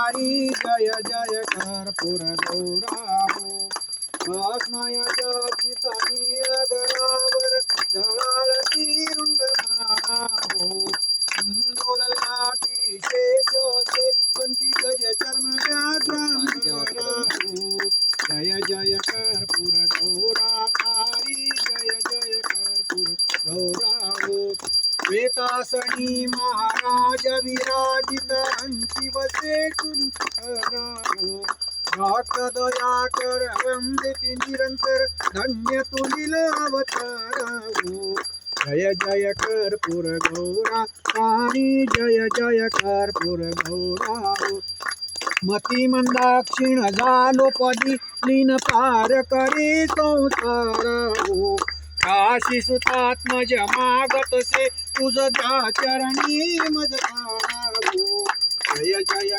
तारी जय जय कर्पूर गौरा हो भस्मायाच्या चितानी गडावर जळाळती रुंडमाळा हो लाटी शेषोते पंती गज चर्म व्याघ्रांबरा हो जय जय कर्पूर गौरा तारी जय जय कर्पूर गौरा हो वेतासनी महाराज विराजित अंकी वसे कुंठरा हो भक्त दया कर वंदित निरंतर धन्य तुलिल अवतारा हो जय जय कर्पूर गौरा तारी जय जय कर्पूर गौरा हो मती मंदाक्षिण झालो पदी लीन पार करे संसार हो काशी सुतात्मज मागतसे तुझ चरणी मज हो जय जय